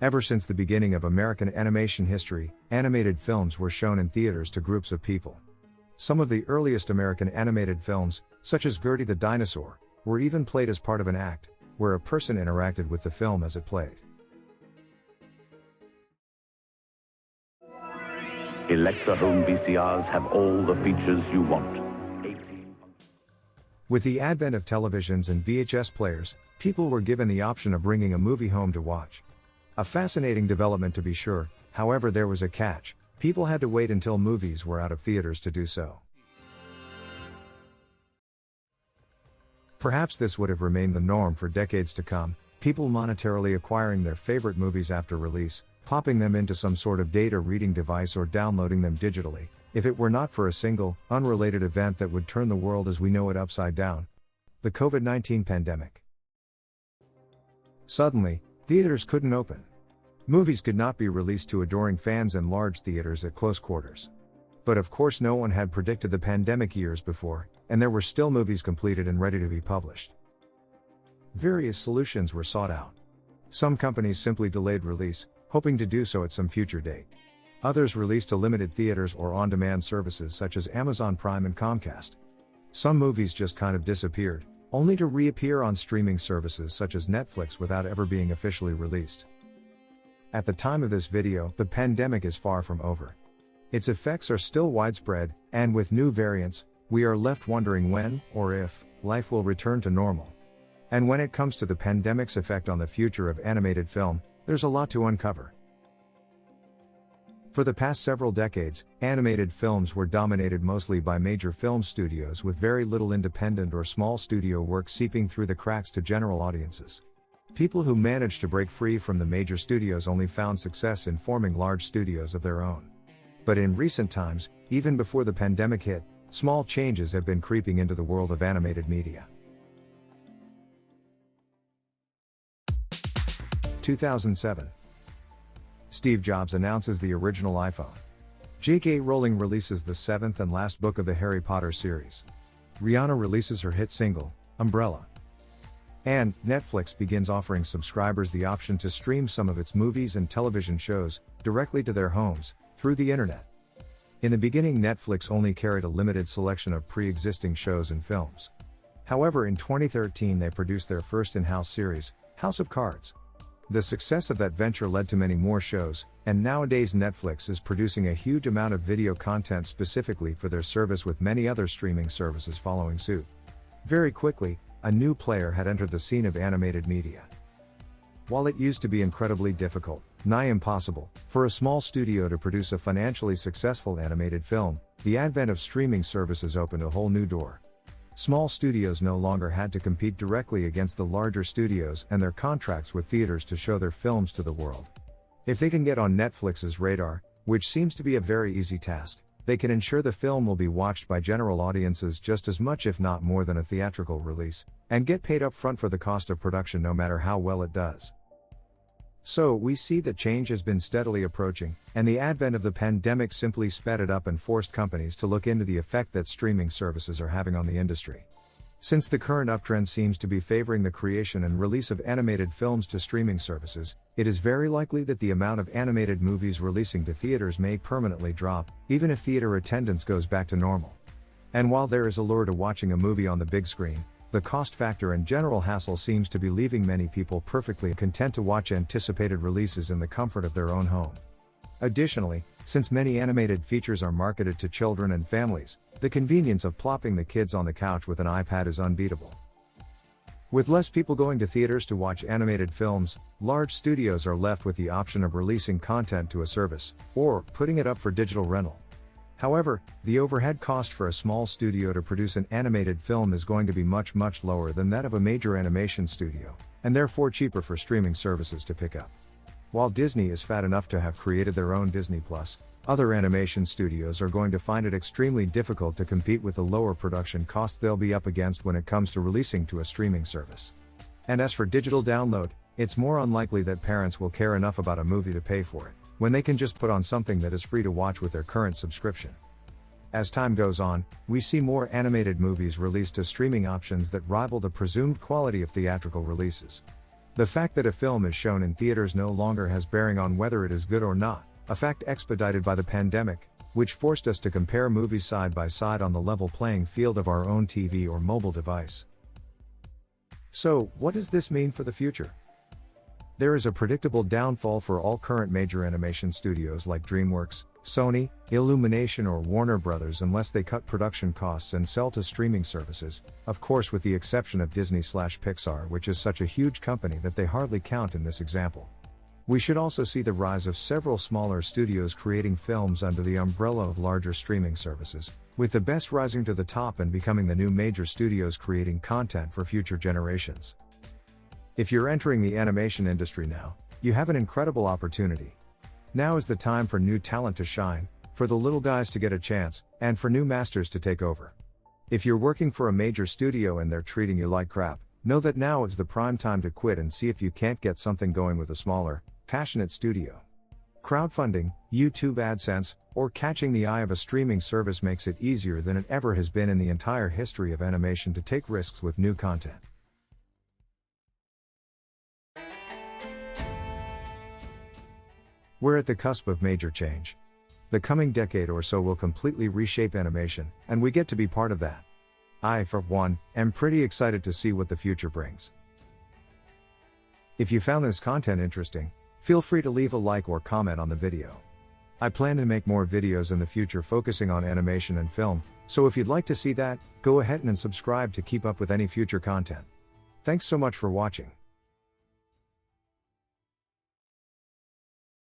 Ever since the beginning of American animation history, animated films were shown in theaters to groups of people. Some of the earliest American animated films, such as Gertie the Dinosaur, were even played as part of an act, where a person interacted with the film as it played. Electra Home VCRs have all the features you want. With the advent of televisions and VHS players, people were given the option of bringing a movie home to watch. A fascinating development to be sure, however there was a catch: people had to wait until movies were out of theaters to do so. Perhaps this would have remained the norm for decades to come, people monetarily acquiring their favorite movies after release, popping them into some sort of data reading device or downloading them digitally, if it were not for a single, unrelated event that would turn the world as we know it upside down: the COVID-19 pandemic. Suddenly, theaters couldn't open. Movies could not be released to adoring fans in large theaters at close quarters. But of course no one had predicted the pandemic years before, and there were still movies completed and ready to be published. Various solutions were sought out. Some companies simply delayed release, hoping to do so at some future date. Others released to limited theaters or on-demand services such as Amazon Prime and Comcast. Some movies just kind of disappeared, only to reappear on streaming services such as Netflix without ever being officially released. At the time of this video, the pandemic is far from over. Its effects are still widespread, and with new variants, we are left wondering when, or if, life will return to normal. And when it comes to the pandemic's effect on the future of animated film, there's a lot to uncover. For the past several decades, animated films were dominated mostly by major film studios with very little independent or small studio work seeping through the cracks to general audiences. People who managed to break free from the major studios only found success in forming large studios of their own. But in recent times, even before the pandemic hit, small changes have been creeping into the world of animated media. 2007. Steve Jobs announces the original iPhone. J.K. Rowling releases the seventh and last book of the Harry Potter series. Rihanna releases her hit single, Umbrella. And Netflix begins offering subscribers the option to stream some of its movies and television shows directly to their homes, through the internet. In the beginning, Netflix only carried a limited selection of pre-existing shows and films. However, in 2013 they produced their first in-house series, House of Cards. The success of that venture led to many more shows, and nowadays Netflix is producing a huge amount of video content specifically for their service, with many other streaming services following suit. Very quickly, a new player had entered the scene of animated media. While it used to be incredibly difficult, nigh impossible, for a small studio to produce a financially successful animated film, the advent of streaming services opened a whole new door. Small studios no longer had to compete directly against the larger studios and their contracts with theaters to show their films to the world. If they can get on Netflix's radar, which seems to be a very easy task, they can ensure the film will be watched by general audiences just as much, if not more, than a theatrical release, and get paid up front for the cost of production no matter how well it does. So we see that change has been steadily approaching, and the advent of the pandemic simply sped it up and forced companies to look into the effect that streaming services are having on the industry. Since the current uptrend seems to be favoring the creation and release of animated films to streaming services, it is very likely that the amount of animated movies releasing to theaters may permanently drop, even if theater attendance goes back to normal. And while there is allure to watching a movie on the big screen, the cost factor and general hassle seems to be leaving many people perfectly content to watch anticipated releases in the comfort of their own home. Additionally, since many animated features are marketed to children and families, the convenience of plopping the kids on the couch with an iPad is unbeatable. With less people going to theaters to watch animated films, large studios are left with the option of releasing content to a service, or putting it up for digital rental. However, the overhead cost for a small studio to produce an animated film is going to be much lower than that of a major animation studio, and therefore cheaper for streaming services to pick up. While Disney is fat enough to have created their own Disney Plus, other animation studios are going to find it extremely difficult to compete with the lower production costs they'll be up against when it comes to releasing to a streaming service. And as for digital download, it's more unlikely that parents will care enough about a movie to pay for it, when they can just put on something that is free to watch with their current subscription. As time goes on, we see more animated movies released to streaming options that rival the presumed quality of theatrical releases. The fact that a film is shown in theaters no longer has bearing on whether it is good or not, a fact expedited by the pandemic, which forced us to compare movies side by side on the level playing field of our own TV or mobile device. So, what does this mean for the future? There is a predictable downfall for all current major animation studios like DreamWorks, Sony, Illumination or Warner Brothers unless they cut production costs and sell to streaming services, of course with the exception of Disney/Pixar, which is such a huge company that they hardly count in this example. We should also see the rise of several smaller studios creating films under the umbrella of larger streaming services, with the best rising to the top and becoming the new major studios creating content for future generations. If you're entering the animation industry now, you have an incredible opportunity. Now is the time for new talent to shine, for the little guys to get a chance, and for new masters to take over. If you're working for a major studio and they're treating you like crap, know that now is the prime time to quit and see if you can't get something going with a smaller, passionate studio. Crowdfunding, YouTube AdSense, or catching the eye of a streaming service makes it easier than it ever has been in the entire history of animation to take risks with new content. We're at the cusp of major change. The coming decade or so will completely reshape animation, and we get to be part of that. I, for one, am pretty excited to see what the future brings. If you found this content interesting, feel free to leave a like or comment on the video. I plan to make more videos in the future focusing on animation and film, so if you'd like to see that, go ahead and subscribe to keep up with any future content. Thanks so much for watching.